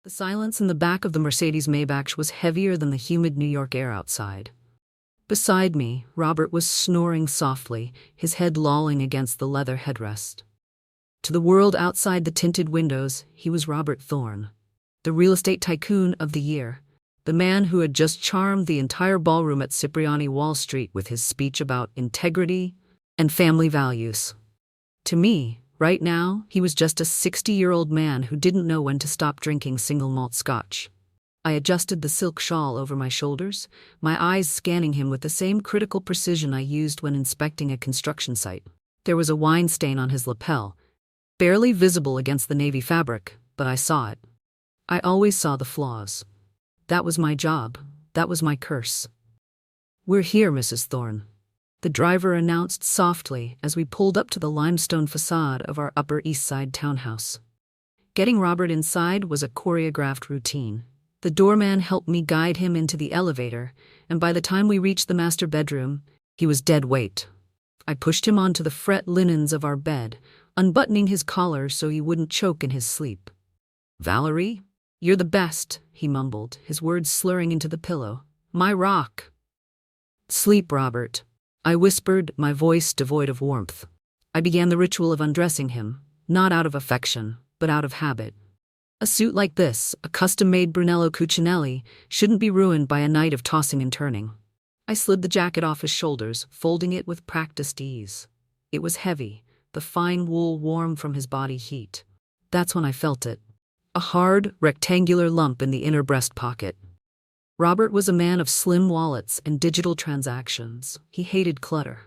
The silence in the back of the Mercedes Maybach was heavier than the humid New York air outside. Beside me, Robert was snoring softly, his head lolling against the leather headrest. To the world outside the tinted windows, he was Robert Thorne, the real estate tycoon of the year, the man who had just charmed the entire ballroom at Cipriani Wall Street with his speech about integrity and family values. To me, right now, he was just a 60-year-old man who didn't know when to stop drinking single malt scotch. I adjusted the silk shawl over my shoulders, my eyes scanning him with the same critical precision I used when inspecting a construction site. There was a wine stain on his lapel, barely visible against the navy fabric, but I saw it. I always saw the flaws. That was my job. That was my curse. "We're here, Mrs. Thorne," the driver announced softly as we pulled up to the limestone facade of our Upper East Side townhouse. Getting Robert inside was a choreographed routine. The doorman helped me guide him into the elevator, and by the time we reached the master bedroom, he was dead weight. I pushed him onto the fret linens of our bed, unbuttoning his collar so he wouldn't choke in his sleep. "Valerie, you're the best," he mumbled, his words slurring into the pillow. "My rock." "Sleep, Robert," I whispered, my voice devoid of warmth. I began the ritual of undressing him, not out of affection, but out of habit. A suit like this, a custom-made Brunello Cucinelli, shouldn't be ruined by a night of tossing and turning. I slid the jacket off his shoulders, folding it with practiced ease. It was heavy, the fine wool warm from his body heat. That's when I felt it. A hard, rectangular lump in the inner breast pocket. Robert was a man of slim wallets and digital transactions. He hated clutter.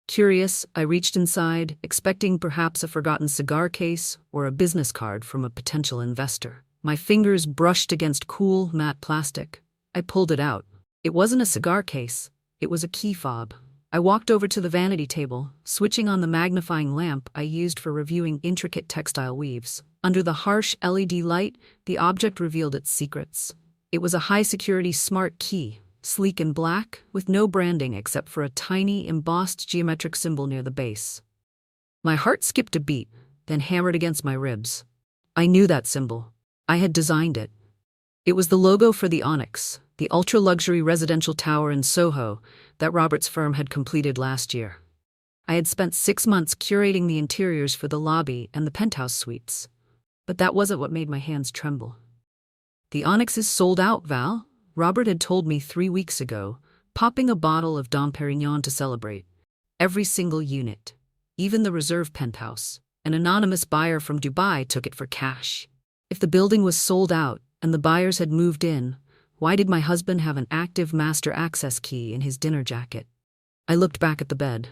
Curious, I reached inside, expecting perhaps a forgotten cigar case or a business card from a potential investor. My fingers brushed against cool, matte plastic. I pulled it out. It wasn't a cigar case. It was a key fob. I walked over to the vanity table, switching on the magnifying lamp I used for reviewing intricate textile weaves. Under the harsh LED light, the object revealed its secrets. It was a high-security smart key, sleek and black, with no branding except for a tiny, embossed geometric symbol near the base. My heart skipped a beat, then hammered against my ribs. I knew that symbol. I had designed it. It was the logo for the Onyx, the ultra-luxury residential tower in Soho that Robert's firm had completed last year. I had spent 6 months curating the interiors for the lobby and the penthouse suites. But that wasn't what made my hands tremble. "The Onyx is sold out, Val," Robert had told me 3 weeks ago, popping a bottle of Dom Perignon to celebrate. "Every single unit, even the reserve penthouse. An anonymous buyer from Dubai took it for cash." If the building was sold out and the buyers had moved in, why did my husband have an active master access key in his dinner jacket? I looked back at the bed.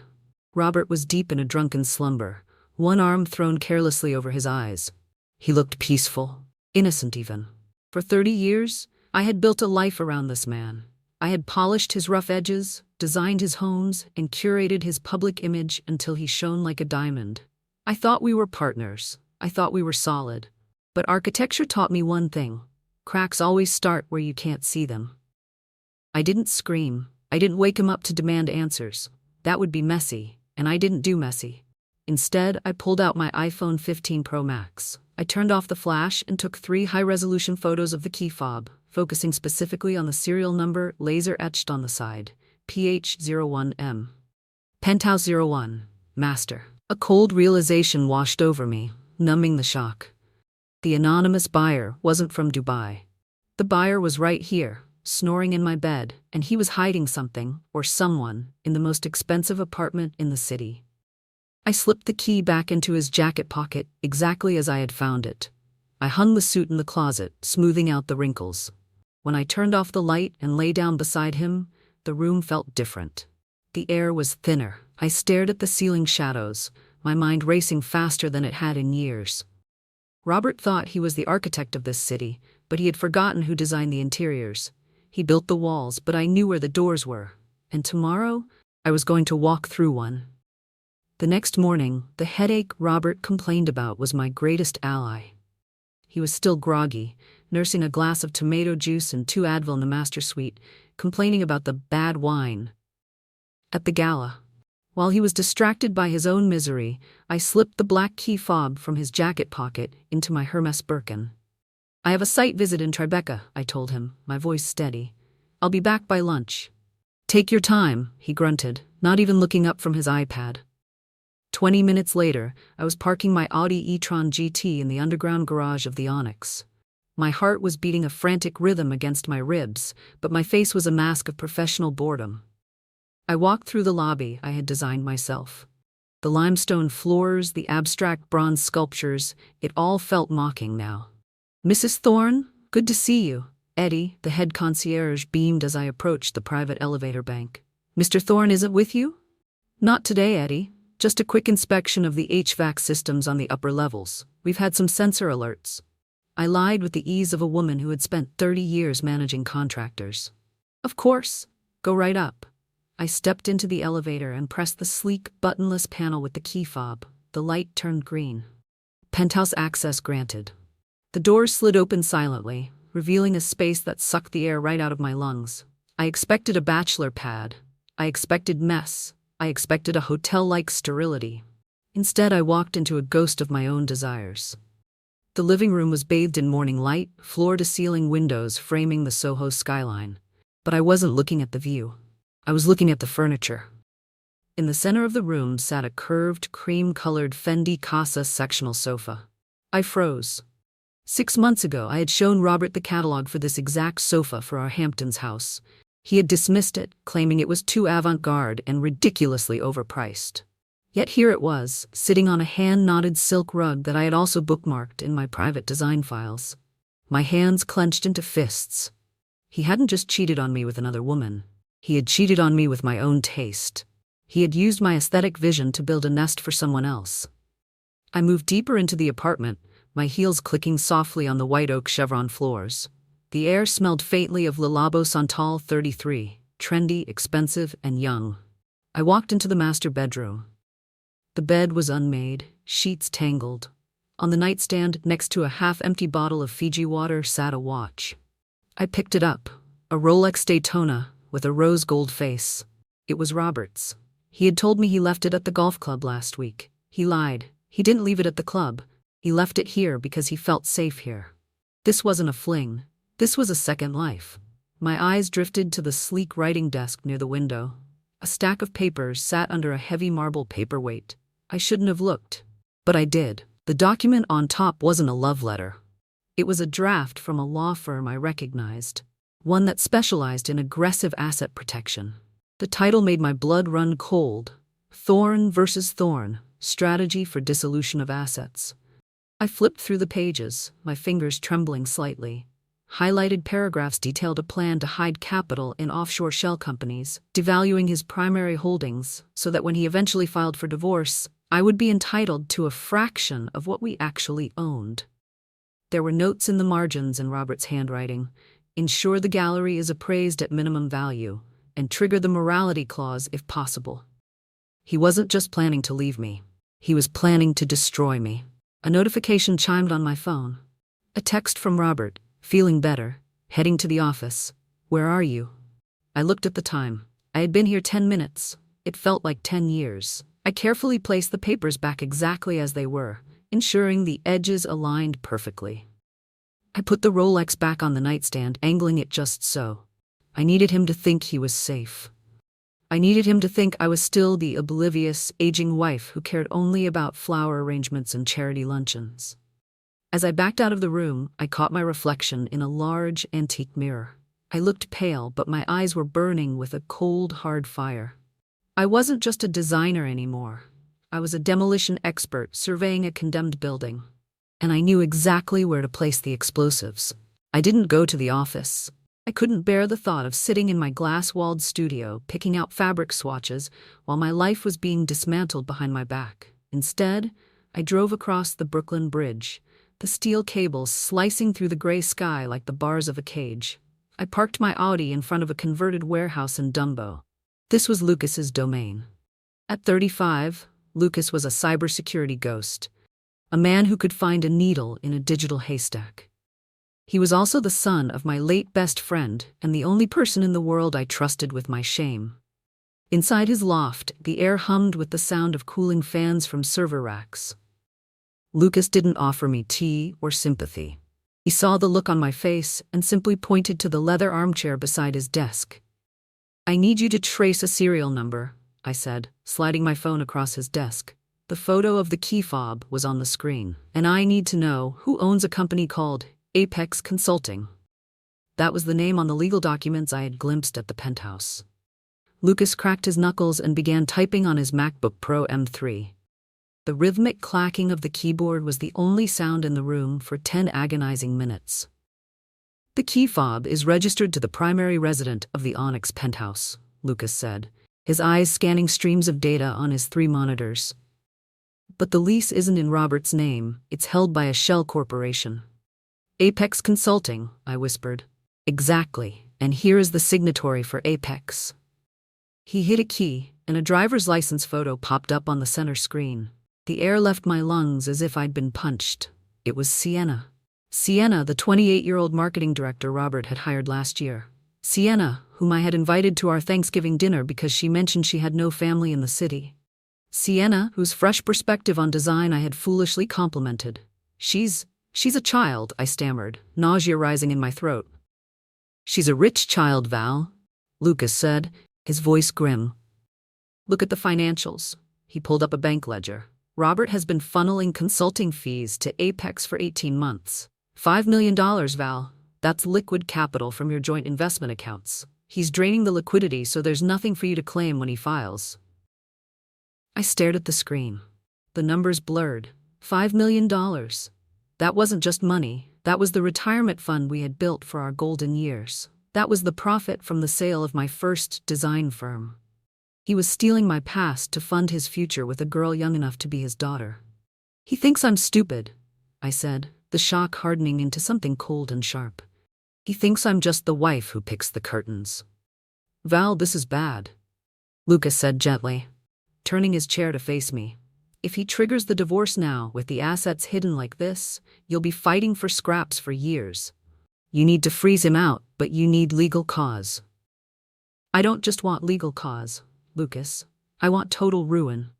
Robert was deep in a drunken slumber, one arm thrown carelessly over his eyes. He looked peaceful, innocent even. For 30 years, I had built a life around this man. I had polished his rough edges, designed his homes, and curated his public image until he shone like a diamond. I thought we were partners. I thought we were solid. But architecture taught me one thing. Cracks always start where you can't see them. I didn't scream. I didn't wake him up to demand answers. That would be messy, and I didn't do messy. Instead, I pulled out my iPhone 15 Pro Max. I turned off the flash and took 3 high-resolution photos of the key fob, focusing specifically on the serial number laser-etched on the side, PH01M. Penthouse 01, Master. A cold realization washed over me, numbing the shock. The anonymous buyer wasn't from Dubai. The buyer was right here, snoring in my bed, and he was hiding something, or someone, in the most expensive apartment in the city. I slipped the key back into his jacket pocket, exactly as I had found it. I hung the suit in the closet, smoothing out the wrinkles. When I turned off the light and lay down beside him, the room felt different. The air was thinner. I stared at the ceiling shadows, my mind racing faster than it had in years. Robert thought he was the architect of this city, but he had forgotten who designed the interiors. He built the walls, but I knew where the doors were. And tomorrow, I was going to walk through one. The next morning, the headache Robert complained about was my greatest ally. He was still groggy, nursing a glass of tomato juice and 2 Advil in the master suite, complaining about the bad wine at the gala. While he was distracted by his own misery, I slipped the black key fob from his jacket pocket into my Hermes Birkin. "I have a site visit in Tribeca," I told him, my voice steady. "I'll be back by lunch." "Take your time," he grunted, not even looking up from his iPad. 20 minutes later, I was parking my Audi e-tron GT in the underground garage of the Onyx. My heart was beating a frantic rhythm against my ribs, but my face was a mask of professional boredom. I walked through the lobby I had designed myself. The limestone floors, the abstract bronze sculptures, it all felt mocking now. "Mrs. Thorne, good to see you." Eddie, the head concierge, beamed as I approached the private elevator bank. "Mr. Thorne isn't with you?" "Not today, Eddie. Just a quick inspection of the HVAC systems on the upper levels. We've had some sensor alerts." I lied with the ease of a woman who had spent 30 years managing contractors. "Of course. Go right up." I stepped into the elevator and pressed the sleek, buttonless panel with the key fob. The light turned green. "Penthouse access granted." The doors slid open silently, revealing a space that sucked the air right out of my lungs. I expected a bachelor pad. I expected mess. I expected a hotel-like sterility. Instead, I walked into a ghost of my own desires. The living room was bathed in morning light, floor-to-ceiling windows framing the Soho skyline. But I wasn't looking at the view. I was looking at the furniture. In the center of the room sat a curved, cream-colored Fendi Casa sectional sofa. I froze. 6 months ago, I had shown Robert the catalog for this exact sofa for our Hamptons house. He had dismissed it, claiming it was too avant-garde and ridiculously overpriced. Yet here it was, sitting on a hand-knotted silk rug that I had also bookmarked in my private design files. My hands clenched into fists. He hadn't just cheated on me with another woman. He had cheated on me with my own taste. He had used my aesthetic vision to build a nest for someone else. I moved deeper into the apartment, my heels clicking softly on the white oak chevron floors. The air smelled faintly of Le Labo Santal 33, trendy, expensive, and young. I walked into the master bedroom. The bed was unmade, sheets tangled. On the nightstand, next to a half-empty bottle of Fiji water, sat a watch. I picked it up, a Rolex Daytona, with a rose gold face. It was Robert's. He had told me he left it at the golf club last week. He lied. He didn't leave it at the club. He left it here because he felt safe here. This wasn't a fling. This was a second life. My eyes drifted to the sleek writing desk near the window. A stack of papers sat under a heavy marble paperweight. I shouldn't have looked. But I did. The document on top wasn't a love letter. It was a draft from a law firm I recognized, one that specialized in aggressive asset protection. The title made my blood run cold. Thorne versus Thorne, Strategy for Dissolution of Assets. I flipped through the pages, my fingers trembling slightly. Highlighted paragraphs detailed a plan to hide capital in offshore shell companies, devaluing his primary holdings so that when he eventually filed for divorce, I would be entitled to a fraction of what we actually owned. There were notes in the margins in Robert's handwriting. Ensure the gallery is appraised at minimum value, and trigger the morality clause if possible. He wasn't just planning to leave me. He was planning to destroy me. A notification chimed on my phone. A text from Robert. "Feeling better. Heading to the office. Where are you?" I looked at the time. I had been here 10 minutes. It felt like 10 years. I carefully placed the papers back exactly as they were, ensuring the edges aligned perfectly. I put the Rolex back on the nightstand, angling it just so. I needed him to think he was safe. I needed him to think I was still the oblivious, aging wife who cared only about flower arrangements and charity luncheons. As I backed out of the room, I caught my reflection in a large, antique mirror. I looked pale, but my eyes were burning with a cold, hard fire. I wasn't just a designer anymore. I was a demolition expert surveying a condemned building. And I knew exactly where to place the explosives. I didn't go to the office. I couldn't bear the thought of sitting in my glass-walled studio picking out fabric swatches while my life was being dismantled behind my back. Instead, I drove across the Brooklyn Bridge, the steel cables slicing through the gray sky like the bars of a cage. I parked my Audi in front of a converted warehouse in Dumbo. This was Lucas's domain. At 35, Lucas was a cybersecurity ghost, a man who could find a needle in a digital haystack. He was also the son of my late best friend and the only person in the world I trusted with my shame. Inside his loft, the air hummed with the sound of cooling fans from server racks. Lucas didn't offer me tea or sympathy. He saw the look on my face and simply pointed to the leather armchair beside his desk. "I need you to trace a serial number," I said, sliding my phone across his desk. The photo of the key fob was on the screen, and I need to know who owns a company called Apex Consulting. That was the name on the legal documents I had glimpsed at the penthouse. Lucas cracked his knuckles and began typing on his MacBook Pro M3. The rhythmic clacking of the keyboard was the only sound in the room for 10 agonizing minutes. "The key fob is registered to the primary resident of the Onyx penthouse," Lucas said, his eyes scanning streams of data on his 3 monitors. "But the lease isn't in Robert's name, it's held by a shell corporation." "Apex Consulting," I whispered. "Exactly, and here is the signatory for Apex." He hit a key, and a driver's license photo popped up on the center screen. The air left my lungs as if I'd been punched. It was Sienna. Sienna, the 28-year-old marketing director Robert had hired last year. Sienna, whom I had invited to our Thanksgiving dinner because she mentioned she had no family in the city. Sienna, whose fresh perspective on design I had foolishly complimented. She's a child," I stammered, nausea rising in my throat. "She's a rich child, Val," Lucas said, his voice grim. "Look at the financials." He pulled up a bank ledger. "Robert has been funneling consulting fees to Apex for 18 months. $5 million, Val. That's liquid capital from your joint investment accounts. He's draining the liquidity so there's nothing for you to claim when he files." I stared at the screen. The numbers blurred. $5 million. That wasn't just money. That was the retirement fund we had built for our golden years. That was the profit from the sale of my first design firm. He was stealing my past to fund his future with a girl young enough to be his daughter. "He thinks I'm stupid," I said, the shock hardening into something cold and sharp. "He thinks I'm just the wife who picks the curtains." "Val, this is bad," Lucas said gently, turning his chair to face me. "If he triggers the divorce now with the assets hidden like this, you'll be fighting for scraps for years. You need to freeze him out, but you need legal cause." "I don't just want legal cause, Lucas. I want total ruin."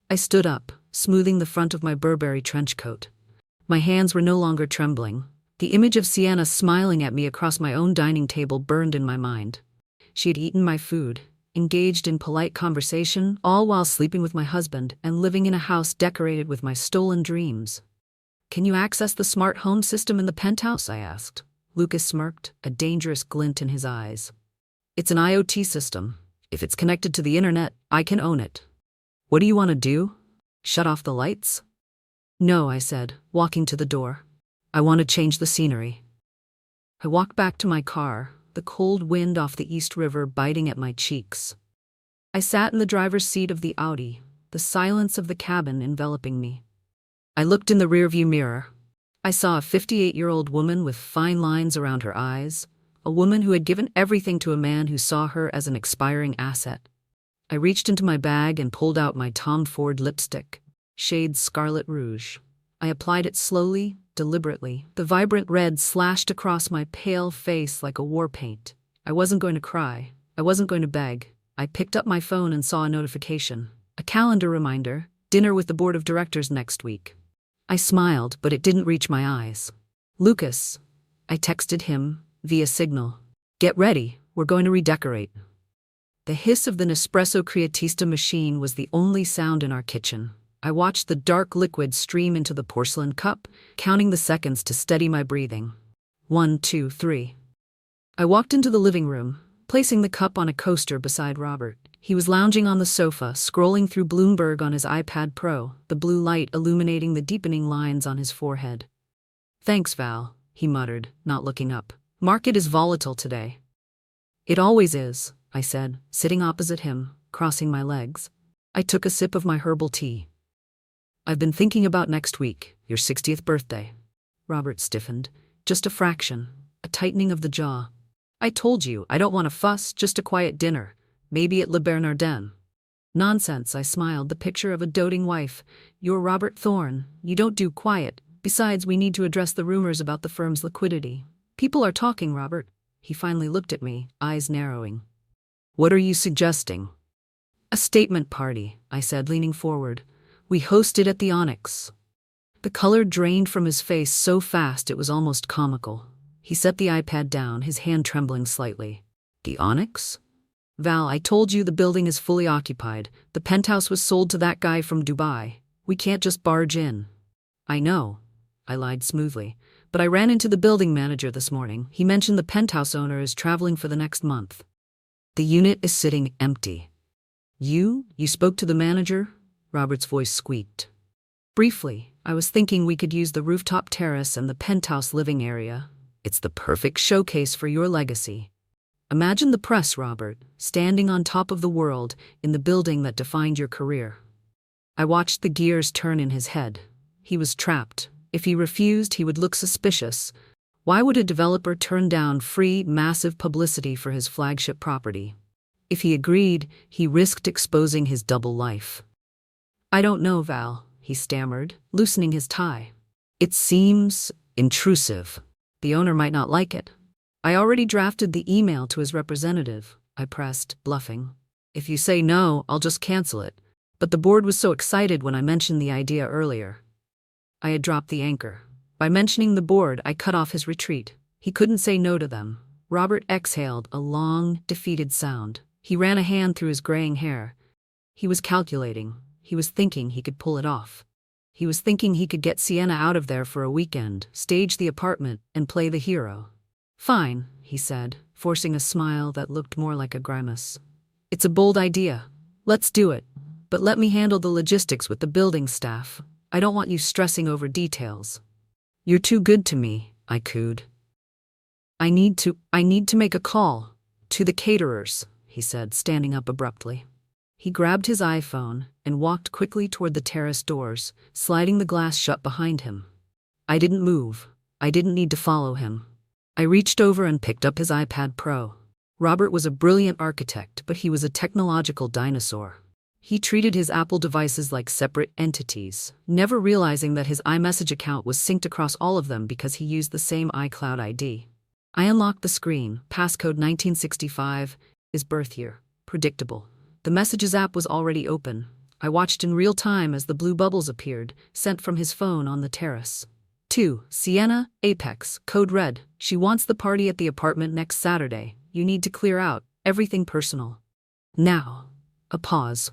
I stood up, smoothing the front of my Burberry trench coat. My hands were no longer trembling. The image of Sienna smiling at me across my own dining table burned in my mind. She had eaten my food, engaged in polite conversation, all while sleeping with my husband and living in a house decorated with my stolen dreams. "Can you access the smart home system in the penthouse?" I asked. Lucas smirked, a dangerous glint in his eyes. "It's an IoT system. If it's connected to the internet, I can own it." "What do you want to do? Shut off the lights?" "No," I said, walking to the door. "I want to change the scenery." I walked back to my car, the cold wind off the East River biting at my cheeks. I sat in the driver's seat of the Audi, the silence of the cabin enveloping me. I looked in the rearview mirror. I saw a 58-year-old woman with fine lines around her eyes, a woman who had given everything to a man who saw her as an expiring asset. I reached into my bag and pulled out my Tom Ford lipstick, shade Scarlet Rouge. I applied it slowly, deliberately. The vibrant red slashed across my pale face like a war paint. I wasn't going to cry. I wasn't going to beg. I picked up my phone and saw a notification. A calendar reminder, dinner with the board of directors next week. I smiled, but it didn't reach my eyes. "Lucas," I texted him via Signal. "Get ready, we're going to redecorate." The hiss of the Nespresso Creatista machine was the only sound in our kitchen. I watched the dark liquid stream into the porcelain cup, counting the seconds to steady my breathing. 1, 2, 3. I walked into the living room, placing the cup on a coaster beside Robert. He was lounging on the sofa, scrolling through Bloomberg on his iPad Pro, the blue light illuminating the deepening lines on his forehead. "Thanks, Val," he muttered, not looking up. "Market is volatile today." "It always is," I said, sitting opposite him, crossing my legs. I took a sip of my herbal tea. "I've been thinking about next week, your 60th birthday." Robert stiffened. Just a fraction, a tightening of the jaw. "I told you, I don't want a fuss, just a quiet dinner. Maybe at Le Bernardin." "Nonsense," I smiled, the picture of a doting wife. "You're Robert Thorne. You don't do quiet. Besides, we need to address the rumors about the firm's liquidity. People are talking, Robert." He finally looked at me, eyes narrowing. "What are you suggesting?" "A statement party," I said, leaning forward. "We host it at the Onyx." The color drained from his face so fast it was almost comical. He set the iPad down, his hand trembling slightly. The Onyx? Val, I told you the building is fully occupied. The penthouse was sold to that guy from Dubai. We can't just barge in. I know, I lied smoothly, but I ran into the building manager this morning. He mentioned the penthouse owner is traveling for the next month. The unit is sitting empty. You spoke to the manager? Robert's voice squeaked. Briefly, I was thinking we could use the rooftop terrace and the penthouse living area. It's the perfect showcase for your legacy. Imagine the press, Robert, standing on top of the world in the building that defined your career. I watched the gears turn in his head. He was trapped. If he refused, he would look suspicious. Why would a developer turn down free, massive publicity for his flagship property? If he agreed, he risked exposing his double life. I don't know, Val, he stammered, loosening his tie. It seems intrusive. The owner might not like it. I already drafted the email to his representative, I pressed, bluffing. If you say no, I'll just cancel it. But the board was so excited when I mentioned the idea earlier. I had dropped the anchor. By mentioning the board, I cut off his retreat. He couldn't say no to them. Robert exhaled a long, defeated sound. He ran a hand through his graying hair. He was calculating. He was thinking he could pull it off. He was thinking he could get Sienna out of there for a weekend, stage the apartment, and play the hero. Fine, he said, forcing a smile that looked more like a grimace. It's a bold idea. Let's do it. But let me handle the logistics with the building staff. I don't want you stressing over details. You're too good to me, I cooed. I need to make a call. To the caterers, he said, standing up abruptly. He grabbed his iPhone and walked quickly toward the terrace doors, sliding the glass shut behind him. I didn't move. I didn't need to follow him. I reached over and picked up his iPad Pro. Robert was a brilliant architect, but he was a technological dinosaur. He treated his Apple devices like separate entities, never realizing that his iMessage account was synced across all of them because he used the same iCloud ID. I unlocked the screen. Passcode 1965, his birth year. Predictable. The Messages app was already open. I watched in real time as the blue bubbles appeared, sent from his phone on the terrace. 2. Sienna, Apex, code red. She wants the party at the apartment next Saturday. You need to clear out. Everything personal. Now. A pause.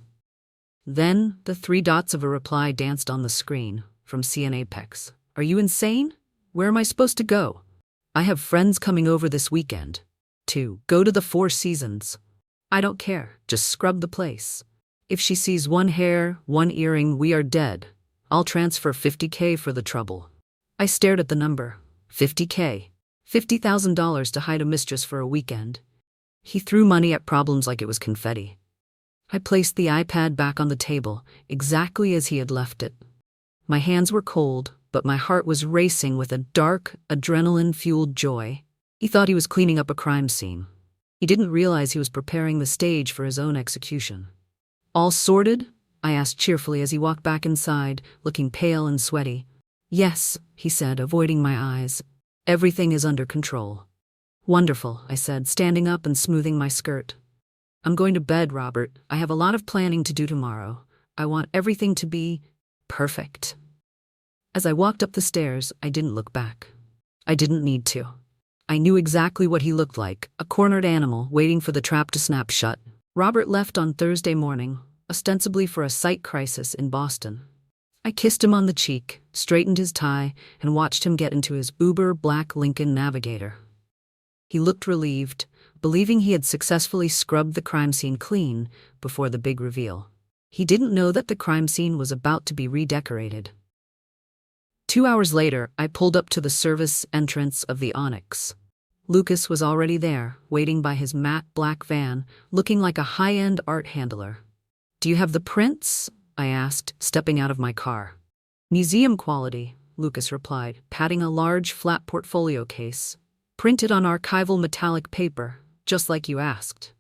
Then, the 3 dots of a reply danced on the screen, from Sienna Apex. Are you insane? Where am I supposed to go? I have friends coming over this weekend. 2. Go to the Four Seasons. I don't care. Just scrub the place. If she sees one hair, one earring, we are dead. I'll transfer $50K for the trouble. I stared at the number. $50K. $50,000 to hide a mistress for a weekend. He threw money at problems like it was confetti. I placed the iPad back on the table, exactly as he had left it. My hands were cold, but my heart was racing with a dark, adrenaline-fueled joy. He thought he was cleaning up a crime scene. He didn't realize he was preparing the stage for his own execution. All sorted? I asked cheerfully as he walked back inside, looking pale and sweaty. Yes, he said, avoiding my eyes. Everything is under control. Wonderful, I said, standing up and smoothing my skirt. I'm going to bed, Robert. I have a lot of planning to do tomorrow. I want everything to be perfect. As I walked up the stairs, I didn't look back. I didn't need to. I knew exactly what he looked like, a cornered animal waiting for the trap to snap shut. Robert left on Thursday morning, ostensibly for a sight crisis in Boston. I kissed him on the cheek, straightened his tie, and watched him get into his Uber black Lincoln Navigator. He looked relieved, believing he had successfully scrubbed the crime scene clean before the big reveal. He didn't know that the crime scene was about to be redecorated. 2 hours later, I pulled up to the service entrance of the Onyx. Lucas was already there, waiting by his matte black van, looking like a high-end art handler. Do you have the prints? I asked, stepping out of my car. Museum quality, Lucas replied, patting a large flat portfolio case. Printed on archival metallic paper, just like you asked.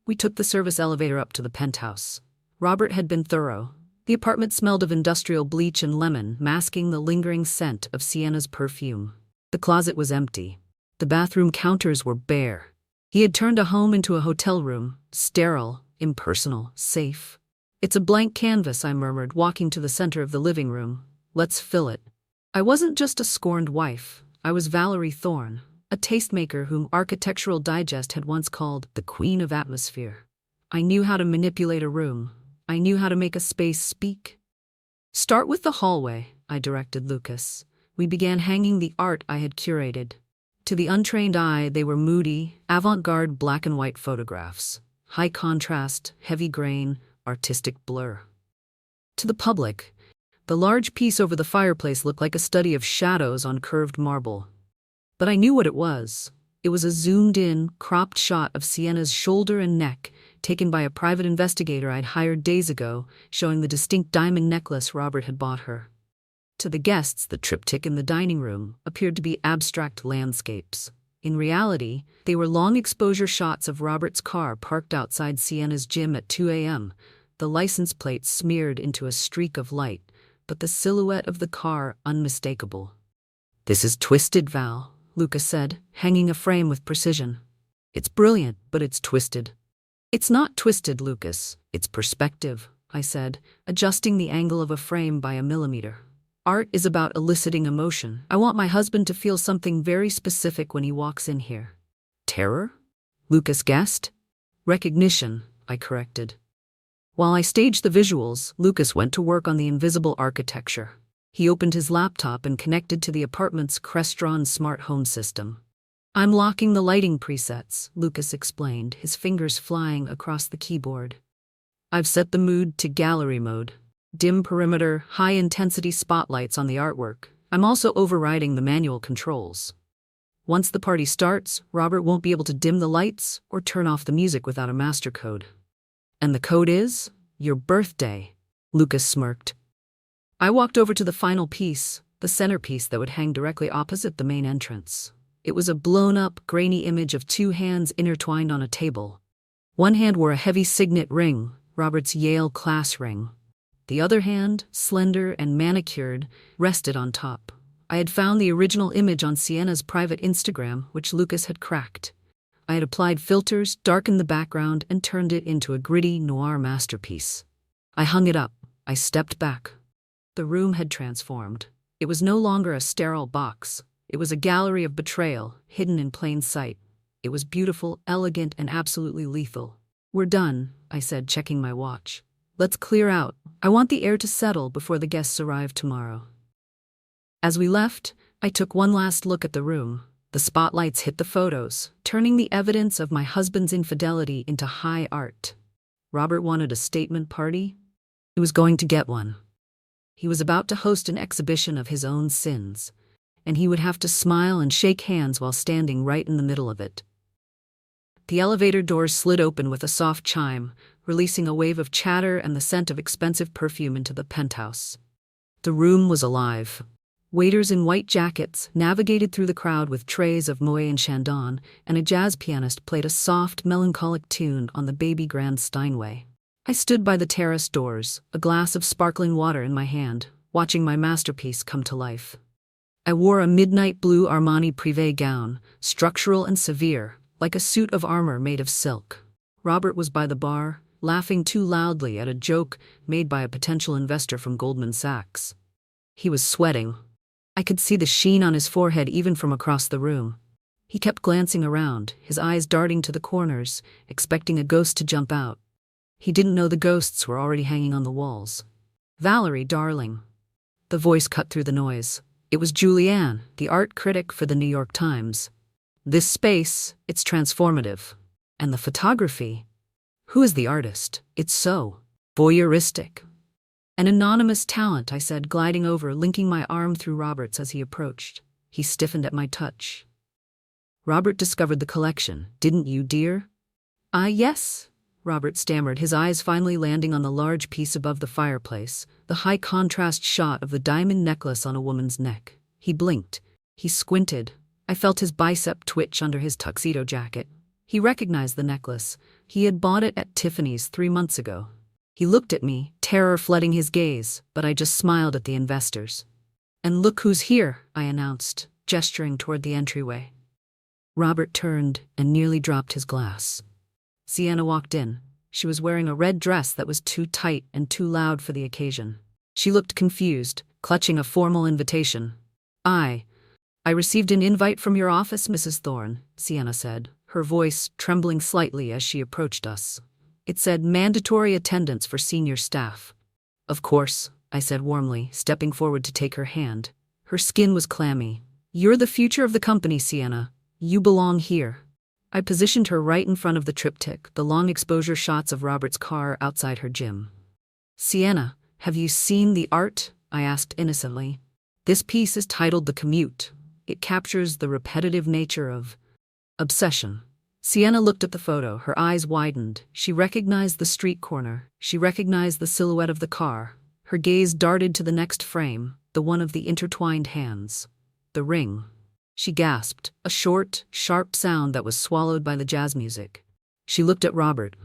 We took the service elevator up to the penthouse. Robert had been thorough. The apartment smelled of industrial bleach and lemon, masking the lingering scent of Sienna's perfume. The closet was empty. The bathroom counters were bare. He had turned a home into a hotel room, sterile, impersonal, safe. It's a blank canvas, I murmured, walking to the center of the living room. Let's fill it. I wasn't just a scorned wife. I was Valerie Thorne, a tastemaker whom Architectural Digest had once called the Queen of Atmosphere. I knew how to manipulate a room. I knew how to make a space speak. Start with the hallway, I directed Lucas. We began hanging the art I had curated. To the untrained eye, they were moody, avant-garde black and white photographs. High contrast, heavy grain, artistic blur. To the public, the large piece over the fireplace looked like a study of shadows on curved marble. But I knew what it was. It was a zoomed-in, cropped shot of Sienna's shoulder and neck, taken by a private investigator I'd hired days ago, showing the distinct diamond necklace Robert had bought her. To the guests, the triptych in the dining room appeared to be abstract landscapes. In reality, they were long-exposure shots of Robert's car parked outside Sienna's gym at 2 a.m., the license plate smeared into a streak of light, but the silhouette of the car unmistakable. "This is twisted, Val," Lucas said, hanging a frame with precision. "It's brilliant, but it's twisted." "It's not twisted, Lucas. It's perspective," I said, adjusting the angle of a frame by a millimeter. "Art is about eliciting emotion. I want my husband to feel something very specific when he walks in here." "Terror?" Lucas guessed. "Recognition," I corrected. While I staged the visuals, Lucas went to work on the invisible architecture. He opened his laptop and connected to the apartment's Crestron smart home system. "I'm locking the lighting presets," Lucas explained, his fingers flying across the keyboard. "I've set the mood to gallery mode. Dim perimeter, high-intensity spotlights on the artwork. I'm also overriding the manual controls. Once the party starts, Robert won't be able to dim the lights or turn off the music without a master code." "And the code is? Your birthday," Lucas smirked. I walked over to the final piece, the centerpiece that would hang directly opposite the main entrance. It was a blown-up, grainy image of two hands intertwined on a table. One hand wore a heavy signet ring, Robert's Yale class ring. The other hand, slender and manicured, rested on top. I had found the original image on Sienna's private Instagram, which Lucas had cracked. I had applied filters, darkened the background, and turned it into a gritty, noir masterpiece. I hung it up. I stepped back. The room had transformed. It was no longer a sterile box. It was a gallery of betrayal, hidden in plain sight. It was beautiful, elegant, and absolutely lethal. "We're done," I said, checking my watch. "Let's clear out. I want the air to settle before the guests arrive tomorrow." As we left, I took one last look at the room. The spotlights hit the photos, turning the evidence of my husband's infidelity into high art. Robert wanted a statement party. He was going to get one. He was about to host an exhibition of his own sins, and he would have to smile and shake hands while standing right in the middle of it. The elevator doors slid open with a soft chime, releasing a wave of chatter and the scent of expensive perfume into the penthouse. The room was alive. Waiters in white jackets navigated through the crowd with trays of Moet and Chandon, and a jazz pianist played a soft, melancholic tune on the baby grand Steinway. I stood by the terrace doors, a glass of sparkling water in my hand, watching my masterpiece come to life. I wore a midnight blue Armani Privé gown, structural and severe, like a suit of armor made of silk. Robert was by the bar, laughing too loudly at a joke made by a potential investor from Goldman Sachs. He was sweating. I could see the sheen on his forehead even from across the room. He kept glancing around, his eyes darting to the corners, expecting a ghost to jump out. He didn't know the ghosts were already hanging on the walls. "Valerie, darling." The voice cut through the noise. It was Julianne, the art critic for the New York Times. "This space, it's transformative. And the photography. Who is the artist? It's so voyeuristic." "An anonymous talent," I said, gliding over, linking my arm through Robert's as he approached. He stiffened at my touch. "Robert discovered the collection, didn't you, dear?" Yes," Robert stammered, his eyes finally landing on the large piece above the fireplace, the high-contrast shot of the diamond necklace on a woman's neck. He blinked. He squinted. I felt his bicep twitch under his tuxedo jacket. He recognized the necklace. He had bought it at Tiffany's 3 months ago. He looked at me, terror flooding his gaze, but I just smiled at the investors. "And look who's here," I announced, gesturing toward the entryway. Robert turned and nearly dropped his glass. Sienna walked in. She was wearing a red dress that was too tight and too loud for the occasion. She looked confused, clutching a formal invitation. I received an invite from your office, Mrs. Thorne, Sienna said, her voice trembling slightly as she approached us. It said mandatory attendance for senior staff. Of course, I said warmly, stepping forward to take her hand. Her skin was clammy. You're the future of the company, Sienna. You belong here. I positioned her right in front of the triptych, the long exposure shots of Robert's car outside her gym. Sienna, have you seen the art? I asked innocently. This piece is titled The Commute. It captures the repetitive nature of obsession. Sienna looked at the photo, her eyes widened. She recognized the street corner. She recognized the silhouette of the car. Her gaze darted to the next frame, the one of the intertwined hands. The ring. She gasped, a short, sharp sound that was swallowed by the jazz music. She looked at Robert.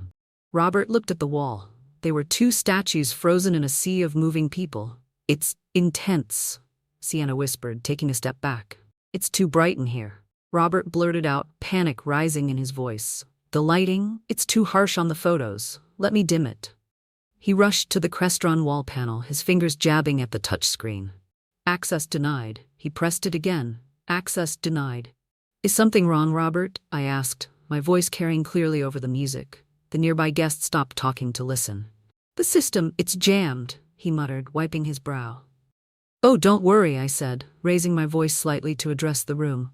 Robert looked at the wall. They were two statues frozen in a sea of moving people. It's intense, Sienna whispered, taking a step back. It's too bright in here. Robert blurted out, panic rising in his voice. The lighting, it's too harsh on the photos. Let me dim it. He rushed to the Crestron wall panel, his fingers jabbing at the touchscreen. Access denied. He pressed it again. Access denied. Is something wrong, Robert? I asked, my voice carrying clearly over the music. The nearby guest stopped talking to listen. The system, it's jammed, he muttered, wiping his brow. Oh, don't worry, I said, raising my voice slightly to address the room.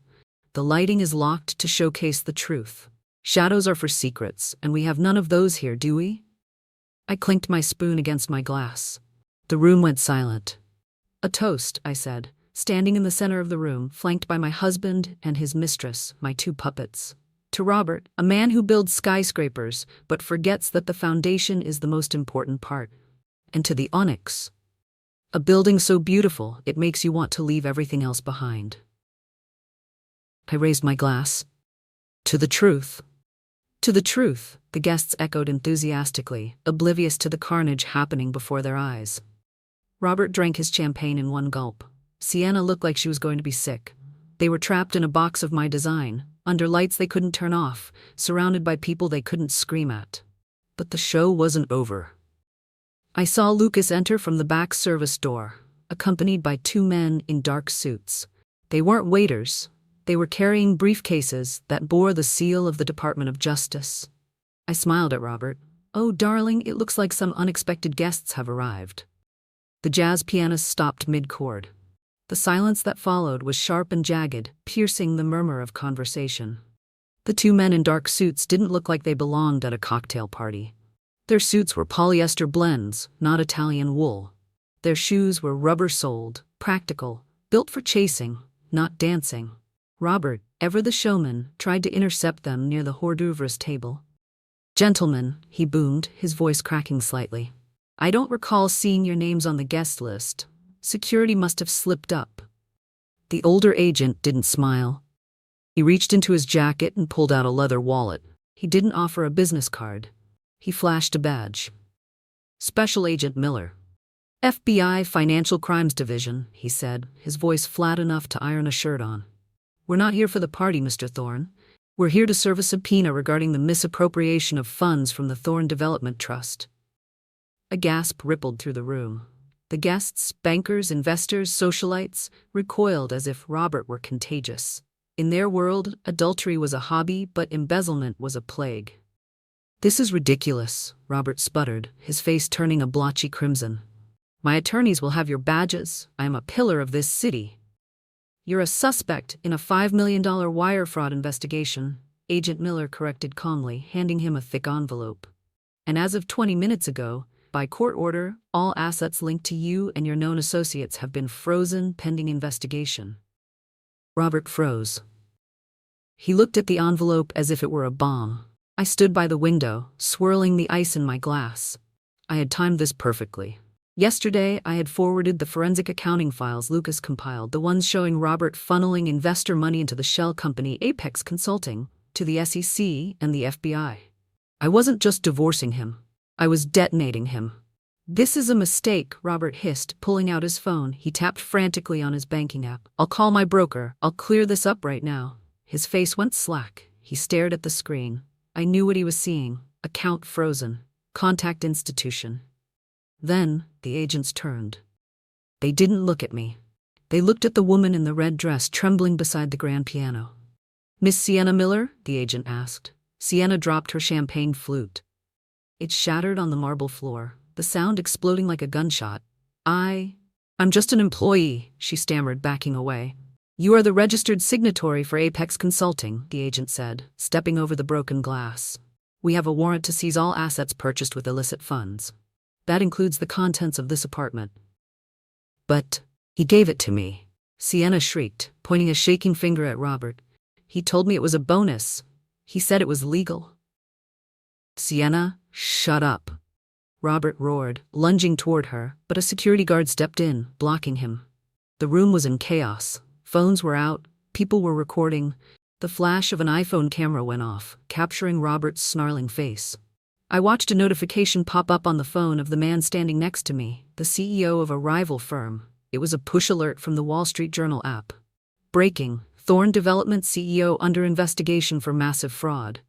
The lighting is locked to showcase the truth. Shadows are for secrets, and we have none of those here, do we? I clinked my spoon against my glass. The room went silent. A toast, I said, standing in the center of the room, flanked by my husband and his mistress, my two puppets. To Robert, a man who builds skyscrapers, but forgets that the foundation is the most important part. And to the Onyx. A building so beautiful, it makes you want to leave everything else behind. I raised my glass. To the truth. To the truth, the guests echoed enthusiastically, oblivious to the carnage happening before their eyes. Robert drank his champagne in one gulp. Sienna looked like she was going to be sick. They were trapped in a box of my design, under lights they couldn't turn off, surrounded by people they couldn't scream at. But the show wasn't over. I saw Lucas enter from the back service door, accompanied by two men in dark suits. They weren't waiters. They were carrying briefcases that bore the seal of the Department of Justice. I smiled at Robert. Oh, darling, it looks like some unexpected guests have arrived. The jazz pianist stopped mid-chord. The silence that followed was sharp and jagged, piercing the murmur of conversation. The two men in dark suits didn't look like they belonged at a cocktail party. Their suits were polyester blends, not Italian wool. Their shoes were rubber-soled, practical, built for chasing, not dancing. Robert, ever the showman, tried to intercept them near the hors d'oeuvres table. Gentlemen, he boomed, his voice cracking slightly. I don't recall seeing your names on the guest list. Security must have slipped up. The older agent didn't smile. He reached into his jacket and pulled out a leather wallet. He didn't offer a business card. He flashed a badge. Special Agent Miller. FBI Financial Crimes Division, he said, his voice flat enough to iron a shirt on. We're not here for the party, Mr. Thorne. We're here to serve a subpoena regarding the misappropriation of funds from the Thorne Development Trust. A gasp rippled through the room. The guests, bankers, investors, socialites, recoiled as if Robert were contagious. In their world, adultery was a hobby, but embezzlement was a plague. This is ridiculous, Robert sputtered, his face turning a blotchy crimson. My attorneys will have your badges. I am a pillar of this city. You're a suspect in a $5 million wire fraud investigation, Agent Miller corrected calmly, handing him a thick envelope. And as of 20 minutes ago, by court order, all assets linked to you and your known associates have been frozen pending investigation. Robert froze. He looked at the envelope as if it were a bomb. I stood by the window, swirling the ice in my glass. I had timed this perfectly. Yesterday, I had forwarded the forensic accounting files Lucas compiled, the ones showing Robert funneling investor money into the shell company Apex Consulting, to the SEC and the FBI. I wasn't just divorcing him. I was detonating him. This is a mistake, Robert hissed, pulling out his phone. He tapped frantically on his banking app. I'll call my broker. I'll clear this up right now. His face went slack. He stared at the screen. I knew what he was seeing. Account frozen. Contact institution. Then, the agents turned. They didn't look at me. They looked at the woman in the red dress trembling beside the grand piano. "Miss Sienna Miller?" the agent asked. Sienna dropped her champagne flute. It shattered on the marble floor, the sound exploding like a gunshot. I'm just an employee," she stammered, backing away. "You are the registered signatory for Apex Consulting," the agent said, stepping over the broken glass. "We have a warrant to seize all assets purchased with illicit funds. That includes the contents of this apartment." "But he gave it to me," Sienna shrieked, pointing a shaking finger at Robert. "He told me it was a bonus. He said it was legal." "Sienna, shut up," Robert roared, lunging toward her, but a security guard stepped in, blocking him. The room was in chaos. Phones were out, people were recording. The flash of an iPhone camera went off, capturing Robert's snarling face. I watched a notification pop up on the phone of the man standing next to me, the CEO of a rival firm. It was a push alert from the Wall Street Journal app. "Breaking: Thorne Development CEO under investigation for massive fraud.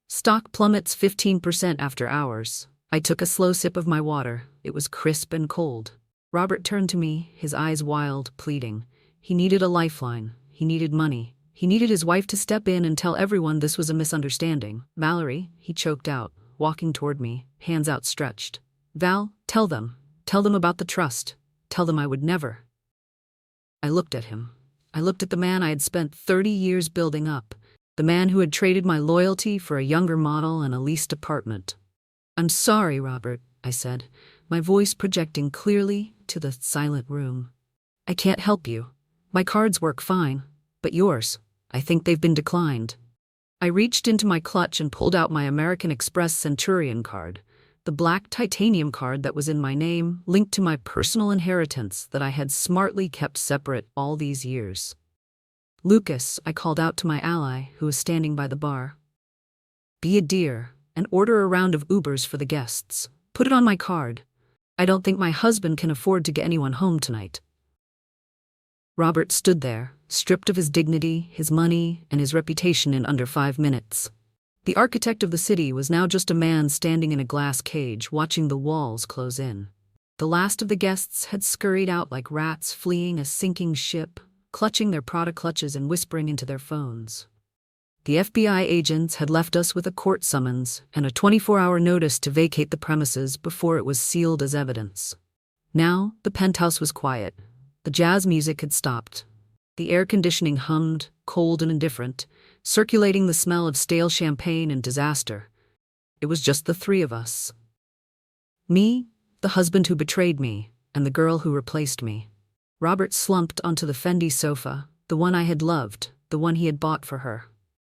Stock plummets 15% after hours." I took a slow sip of my water. It was crisp and cold. Robert turned to me, his eyes wild, pleading. He needed a lifeline. He needed money. He needed his wife to step in and tell everyone this was a misunderstanding. "Valerie," he choked out, walking toward me, hands outstretched. "Val, tell them. Tell them about the trust. Tell them I would never." I looked at him. I looked at the man I had spent 30 years building up, the man who had traded my loyalty for a younger model and a leased apartment. "I'm sorry, Robert," I said, my voice projecting clearly to the silent room. "I can't help you. My cards work fine, but yours, I think they've been declined." I reached into my clutch and pulled out my American Express Centurion card, the black titanium card that was in my name, linked to my personal inheritance that I had smartly kept separate all these years. "Lucas," I called out to my ally, who was standing by the bar. "Be a dear and order a round of Ubers for the guests. Put it on my card. I don't think my husband can afford to get anyone home tonight." Robert stood there, stripped of his dignity, his money, and his reputation in under 5 minutes. The architect of the city was now just a man standing in a glass cage, watching the walls close in. The last of the guests had scurried out like rats fleeing a sinking ship, clutching their Prada clutches and whispering into their phones. The FBI agents had left us with a court summons and a 24-hour notice to vacate the premises before it was sealed as evidence. Now, the penthouse was quiet. The jazz music had stopped. The air conditioning hummed, cold and indifferent, circulating the smell of stale champagne and disaster. It was just the 3 of us. Me, the husband who betrayed me, and the girl who replaced me. Robert slumped onto the Fendi sofa, the one I had loved, the one he had bought for her.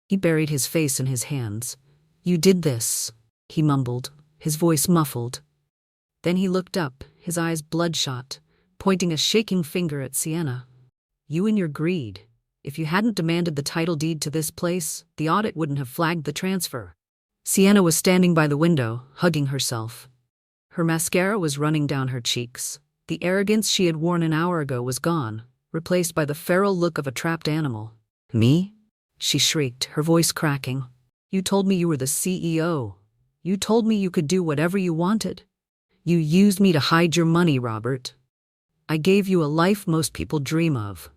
He buried his face in his hands. "You did this," he mumbled, his voice muffled. Then he looked up, his eyes bloodshot, pointing a shaking finger at Sienna. "You and your greed. If you hadn't demanded the title deed to this place, the audit wouldn't have flagged the transfer." Sienna was standing by the window, hugging herself. Her mascara was running down her cheeks. The arrogance she had worn an hour ago was gone, replaced by the feral look of a trapped animal. "Me?" she shrieked, her voice cracking. "You told me you were the CEO. You told me you could do whatever you wanted. You used me to hide your money, Robert. I gave you a life most people dream of."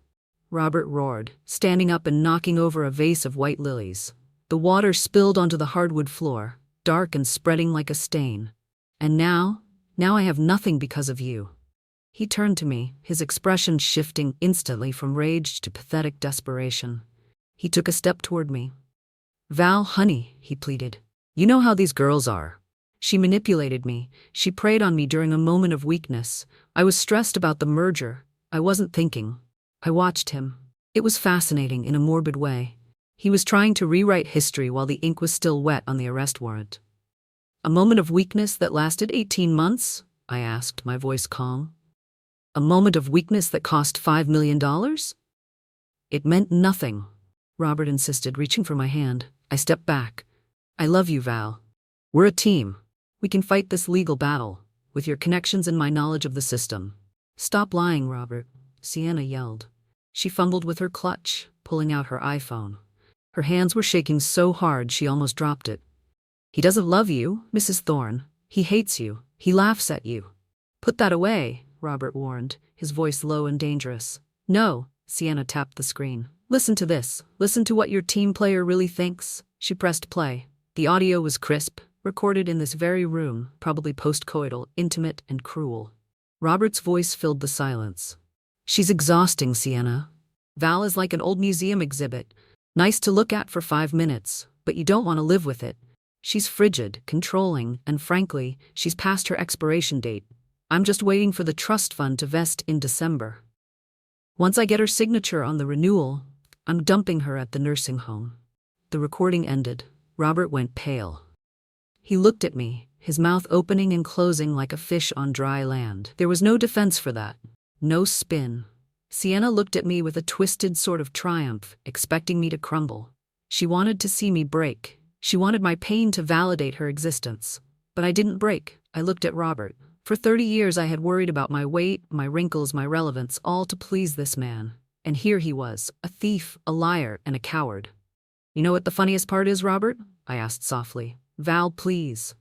Robert roared, standing up and knocking over a vase of white lilies. The water spilled onto the hardwood floor, dark and spreading like a stain. "And now I have nothing because of you." He turned to me, his expression shifting instantly from rage to pathetic desperation. He took a step toward me. "Val, honey," he pleaded. "You know how these girls are. She manipulated me. She preyed on me during a moment of weakness. I was stressed about the merger. I wasn't thinking. I watched him. It was fascinating in a morbid way. He was trying to rewrite history while the ink was still wet on the arrest warrant." "A moment of weakness that lasted 18 months?" I asked, my voice calm. "A moment of weakness that cost $5 million? It meant nothing," Robert insisted, reaching for my hand. I stepped back. "I love you, Val. We're a team. We can fight this legal battle, with your connections and my knowledge of the system." "Stop lying, Robert," Sienna yelled. She fumbled with her clutch, pulling out her iPhone. Her hands were shaking so hard she almost dropped it. "He doesn't love you, Mrs. Thorne. He hates you. He laughs at you. Put that away," Robert warned, his voice low and dangerous. No, Sienna tapped the screen. Listen to this. Listen to what your team player really thinks. She pressed play. The audio was crisp, recorded in this very room, probably post-coital, intimate and cruel. Robert's voice filled the silence. She's exhausting, Sienna. Val is like an old museum exhibit. Nice to look at for 5 minutes, but you don't want to live with it. She's frigid, controlling, and frankly, she's past her expiration date. I'm just waiting for the trust fund to vest in December. Once I get her signature on the renewal, I'm dumping her at the nursing home. The recording ended. Robert went pale. He looked at me, his mouth opening and closing like a fish on dry land. There was no defense for that. No spin. Sienna looked at me with a twisted sort of triumph, expecting me to crumble. She wanted to see me break. She wanted my pain to validate her existence. But I didn't break. I looked at Robert. For 30 years I had worried about my weight, my wrinkles, my relevance, all to please this man. And here he was, a thief, a liar, and a coward. You know what the funniest part is, Robert? I asked softly. Val, please.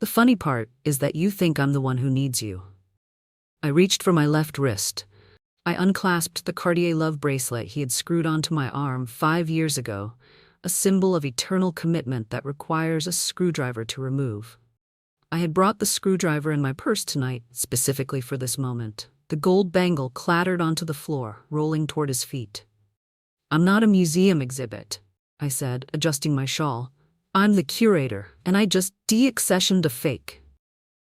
The funny part is that you think I'm the one who needs you. I reached for my left wrist. I unclasped the Cartier love bracelet he had screwed onto my arm 5 years ago, a symbol of eternal commitment that requires a screwdriver to remove. I had brought the screwdriver in my purse tonight, specifically for this moment. The gold bangle clattered onto the floor, rolling toward his feet. I'm not a museum exhibit, I said, adjusting my shawl. I'm the curator, and I just de-accessioned a fake.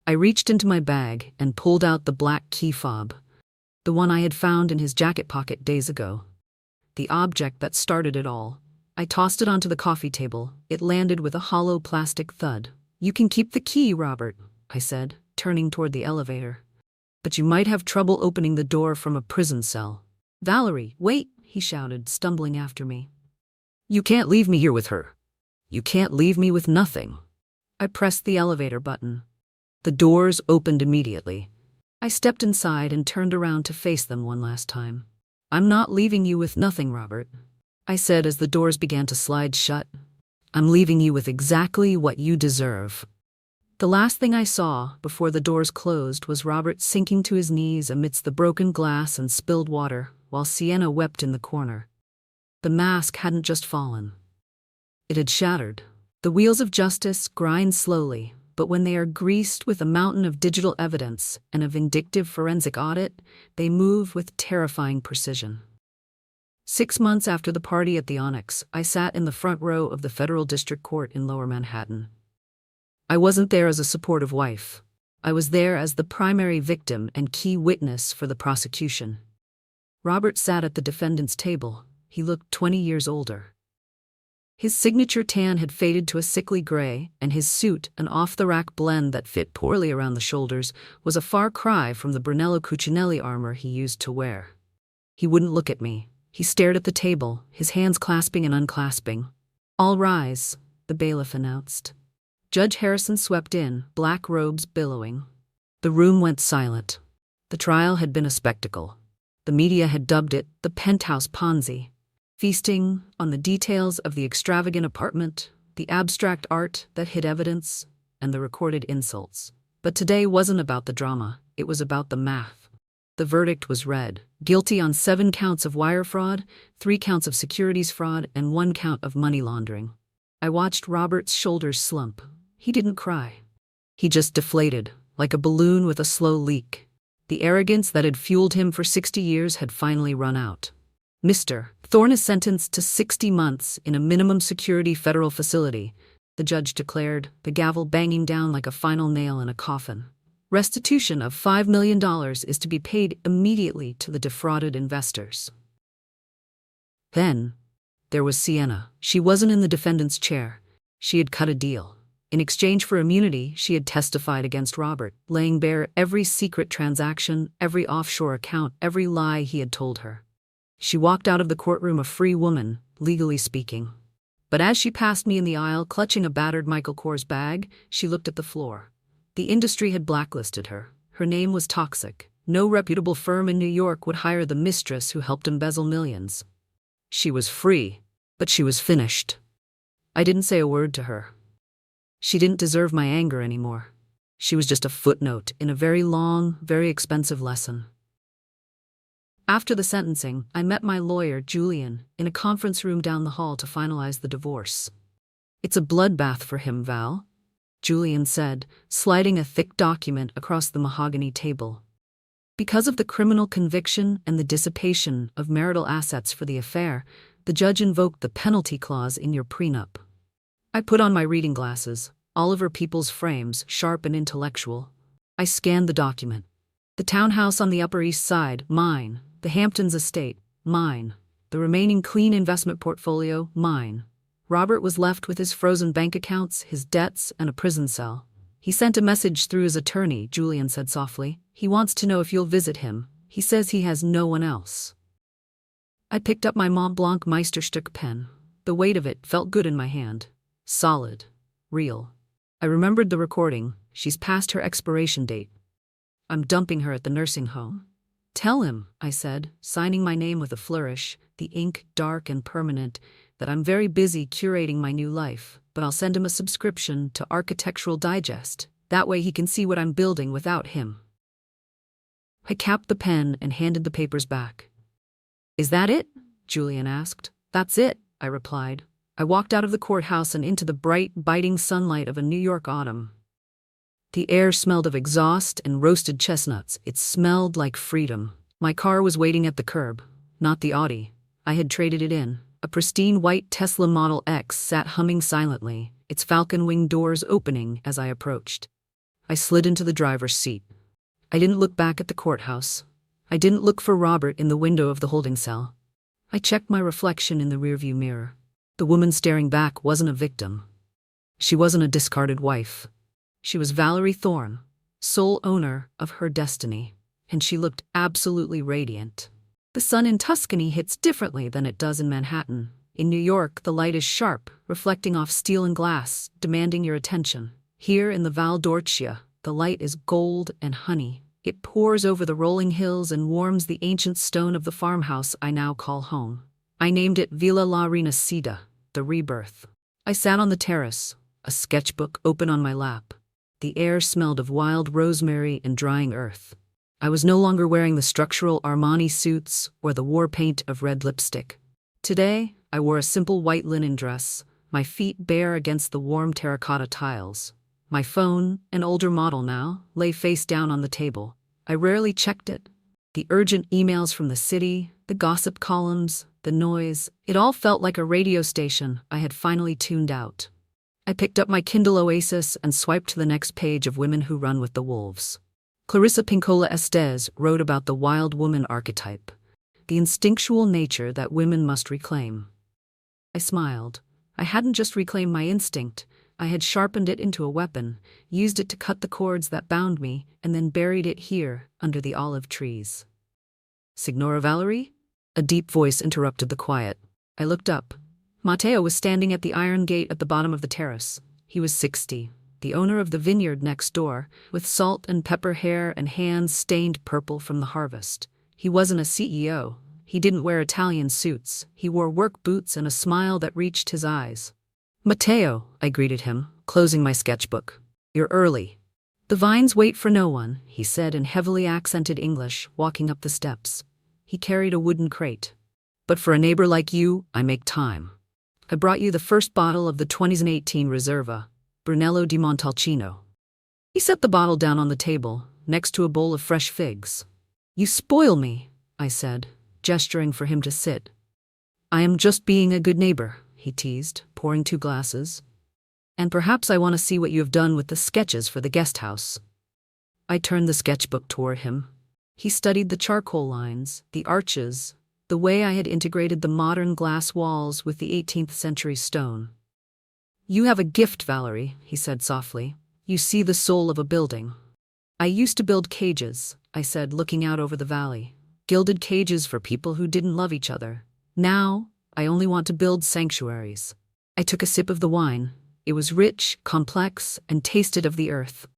I reached into my bag and pulled out the black key fob, the one I had found in his jacket pocket days ago. The object that started it all. I tossed it onto the coffee table. It landed with a hollow plastic thud. You can keep the key, Robert, I said, turning toward the elevator. But you might have trouble opening the door from a prison cell. Valerie, wait, he shouted, stumbling after me. You can't leave me here with her. You can't leave me with nothing. I pressed the elevator button. The doors opened immediately. I stepped inside and turned around to face them one last time. I'm not leaving you with nothing, Robert, I said as the doors began to slide shut. I'm leaving you with exactly what you deserve. The last thing I saw before the doors closed was Robert sinking to his knees amidst the broken glass and spilled water, while Sienna wept in the corner. The mask hadn't just fallen. It had shattered. The wheels of justice grind slowly, but when they are greased with a mountain of digital evidence and a vindictive forensic audit, they move with terrifying precision. 6 months after the party at the Onyx, I sat in the front row of the Federal District Court in Lower Manhattan. I wasn't there as a supportive wife. I was there as the primary victim and key witness for the prosecution. Robert sat at the defendant's table. He looked 20 years older. His signature tan had faded to a sickly gray, and his suit, an off-the-rack blend that fit poorly around the shoulders, was a far cry from the Brunello Cucinelli armor he used to wear. He wouldn't look at me. He stared at the table, his hands clasping and unclasping. All rise, the bailiff announced. Judge Harrison swept in, black robes billowing. The room went silent. The trial had been a spectacle. The media had dubbed it the penthouse Ponzi, feasting on the details of the extravagant apartment, the abstract art that hid evidence, and the recorded insults. But today wasn't about the drama, it was about the math. The verdict was read: guilty on 7 counts of wire fraud, 3 counts of securities fraud, and 1 count of money laundering. I watched Robert's shoulders slump. He didn't cry. He just deflated, like a balloon with a slow leak. The arrogance that had fueled him for 60 years had finally run out. Mr. Thorne is sentenced to 60 months in a minimum security federal facility, the judge declared, the gavel banging down like a final nail in a coffin. Restitution of $5 million is to be paid immediately to the defrauded investors. Then, there was Sienna. She wasn't in the defendant's chair. She had cut a deal. In exchange for immunity, she had testified against Robert, laying bare every secret transaction, every offshore account, every lie he had told her. She walked out of the courtroom a free woman, legally speaking. But as she passed me in the aisle, clutching a battered Michael Kors bag, she looked at the floor. The industry had blacklisted her. Her name was toxic. No reputable firm in New York would hire the mistress who helped embezzle millions. She was free, but she was finished. I didn't say a word to her. She didn't deserve my anger anymore. She was just a footnote in a very long, very expensive lesson. After the sentencing, I met my lawyer, Julian, in a conference room down the hall to finalize the divorce. "It's a bloodbath for him, Val," Julian said, sliding a thick document across the mahogany table. "Because of the criminal conviction and the dissipation of marital assets for the affair, the judge invoked the penalty clause in your prenup." I put on my reading glasses, Oliver Peoples frames, sharp and intellectual. I scanned the document. The townhouse on the Upper East Side, mine. The Hamptons estate, mine. The remaining clean investment portfolio, mine. Robert was left with his frozen bank accounts, his debts, and a prison cell. "He sent a message through his attorney," Julian said softly. "He wants to know if you'll visit him. He says he has no one else." I picked up my Mont Blanc Meisterstück pen. The weight of it felt good in my hand. Solid. Real. I remembered the recording. "She's past her expiration date. I'm dumping her at the nursing home." "Tell him," I said, signing my name with a flourish, the ink dark and permanent, "that I'm very busy curating my new life, but I'll send him a subscription to Architectural Digest. That way he can see what I'm building without him." I capped the pen and handed the papers back. "Is that it?" Julian asked. "That's it," I replied. I walked out of the courthouse and into the bright, biting sunlight of a New York autumn. The air smelled of exhaust and roasted chestnuts. It smelled like freedom. My car was waiting at the curb, not the Audi. I had traded it in. A pristine white Tesla Model X sat humming silently, its falcon-wing doors opening as I approached. I slid into the driver's seat. I didn't look back at the courthouse. I didn't look for Robert in the window of the holding cell. I checked my reflection in the rearview mirror. The woman staring back wasn't a victim. She wasn't a discarded wife. She was Valerie Thorne, sole owner of her destiny, and she looked absolutely radiant. The sun in Tuscany hits differently than it does in Manhattan. In New York, the light is sharp, reflecting off steel and glass, demanding your attention. Here in the Val d'Orcia, the light is gold and honey. It pours over the rolling hills and warms the ancient stone of the farmhouse I now call home. I named it Villa La Rinascita, the rebirth. I sat on the terrace, a sketchbook open on my lap. The air smelled of wild rosemary and drying earth. I was no longer wearing the structural Armani suits or the war paint of red lipstick. Today, I wore a simple white linen dress, my feet bare against the warm terracotta tiles. My phone, an older model now, lay face down on the table. I rarely checked it. The urgent emails from the city, the gossip columns, the noise, it all felt like a radio station I had finally tuned out. I picked up my Kindle Oasis and swiped to the next page of Women Who Run with the Wolves. Clarissa Pinkola Estes wrote about the wild woman archetype, the instinctual nature that women must reclaim. I smiled. I hadn't just reclaimed my instinct, I had sharpened it into a weapon, used it to cut the cords that bound me, and then buried it here, under the olive trees. "Signora Valerie?" A deep voice interrupted the quiet. I looked up. Matteo was standing at the iron gate at the bottom of the terrace. He was 60, the owner of the vineyard next door, with salt and pepper hair and hands stained purple from the harvest. He wasn't a CEO. He didn't wear Italian suits. He wore work boots and a smile that reached his eyes. "Matteo," I greeted him, closing my sketchbook. "You're early." "The vines wait for no one," he said in heavily accented English, walking up the steps. He carried a wooden crate. "But for a neighbor like you, I make time. I brought you the first bottle of the 2018 Reserva, Brunello di Montalcino." He set the bottle down on the table, next to a bowl of fresh figs. "You spoil me," I said, gesturing for him to sit. "I am just being a good neighbor," he teased, pouring 2 glasses. "And perhaps I want to see what you have done with the sketches for the guest house." I turned the sketchbook toward him. He studied the charcoal lines, the arches, the way I had integrated the modern glass walls with the 18th century stone. "You have a gift, Valerie," he said softly. "You see the soul of a building." "I used to build cages," I said, looking out over the valley. "Gilded cages for people who didn't love each other. Now, I only want to build sanctuaries." I took a sip of the wine. It was rich, complex, and tasted of the earth.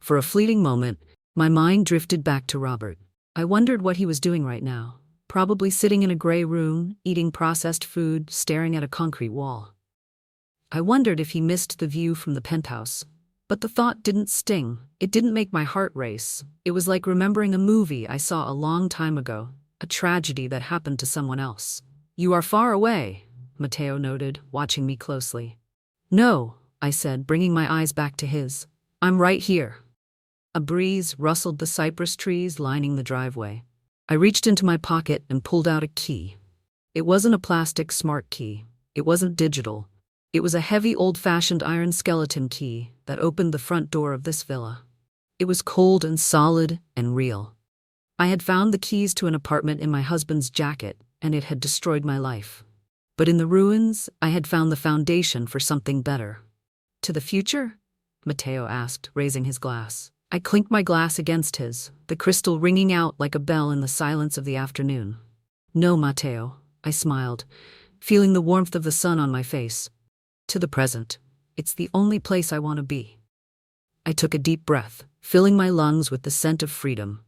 For a fleeting moment, my mind drifted back to Robert. I wondered what he was doing right now. Probably sitting in a gray room, eating processed food, staring at a concrete wall. I wondered if he missed the view from the penthouse. But the thought didn't sting. It didn't make my heart race. It was like remembering a movie I saw a long time ago, a tragedy that happened to someone else. "You are far away," Matteo noted, watching me closely. "No," I said, bringing my eyes back to his. "I'm right here." A breeze rustled the cypress trees lining the driveway. I reached into my pocket and pulled out a key. It wasn't a plastic smart key. It wasn't digital. It was a heavy, old-fashioned iron skeleton key that opened the front door of this villa. It was cold and solid and real. I had found the keys to an apartment in my husband's jacket, and it had destroyed my life. But in the ruins, I had found the foundation for something better. "To the future?" Matteo asked, raising his glass. I clinked my glass against his, the crystal ringing out like a bell in the silence of the afternoon. "No, Matteo," I smiled, feeling the warmth of the sun on my face. "To the present. It's the only place I want to be." I took a deep breath, filling my lungs with the scent of freedom.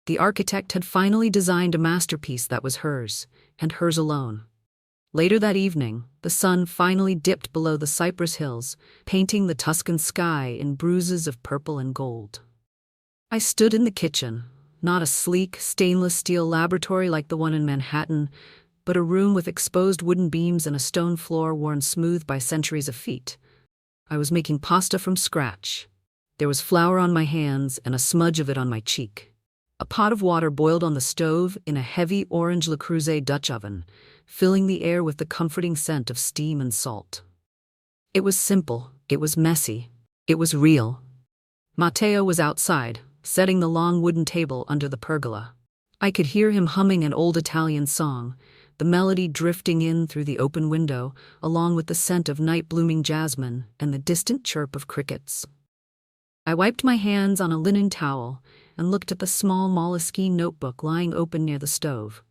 The architect had finally designed a masterpiece that was hers, and hers alone. Later that evening, the sun finally dipped below the Cypress Hills, painting the Tuscan sky in bruises of purple and gold. I stood in the kitchen, not a sleek, stainless steel laboratory like the one in Manhattan, but a room with exposed wooden beams and a stone floor worn smooth by centuries of feet. I was making pasta from scratch. There was flour on my hands and a smudge of it on my cheek. A pot of water boiled on the stove in a heavy orange Le Creuset Dutch oven, filling the air with the comforting scent of steam and salt. It was simple, it was messy, it was real. Matteo was outside, setting the long wooden table under the pergola. I could hear him humming an old Italian song, the melody drifting in through the open window, along with the scent of night-blooming jasmine and the distant chirp of crickets. I wiped my hands on a linen towel and looked at the small Moleskine notebook lying open near the stove.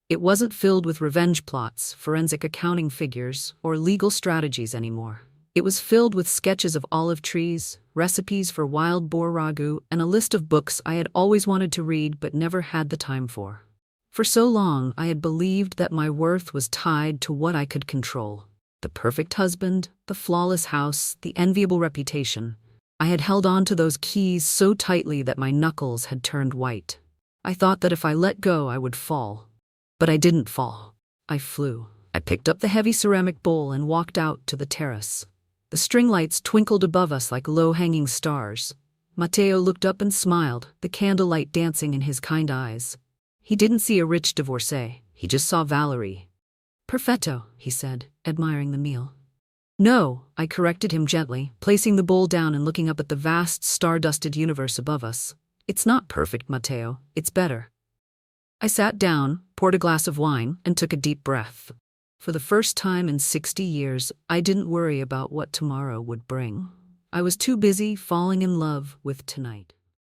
It wasn't filled with revenge plots, forensic accounting figures, or legal strategies anymore. It was filled with sketches of olive trees, recipes for wild boar ragu, and a list of books I had always wanted to read but never had the time for. For so long, I had believed that my worth was tied to what I could control. The perfect husband, the flawless house, the enviable reputation. I had held on to those keys so tightly that my knuckles had turned white. I thought that if I let go, I would fall. But I didn't fall. I flew. I picked up the heavy ceramic bowl and walked out to the terrace. The string lights twinkled above us like low-hanging stars. Matteo looked up and smiled, the candlelight dancing in his kind eyes. He didn't see a rich divorcee, he just saw Valerie. "Perfetto," he said, admiring the meal. "No," I corrected him gently, placing the bowl down and looking up at the vast, star-dusted universe above us. "It's not perfect, Matteo. It's better." I sat down, poured a glass of wine, and took a deep breath. For the first time in 60 years, I didn't worry about what tomorrow would bring. I was too busy falling in love with tonight.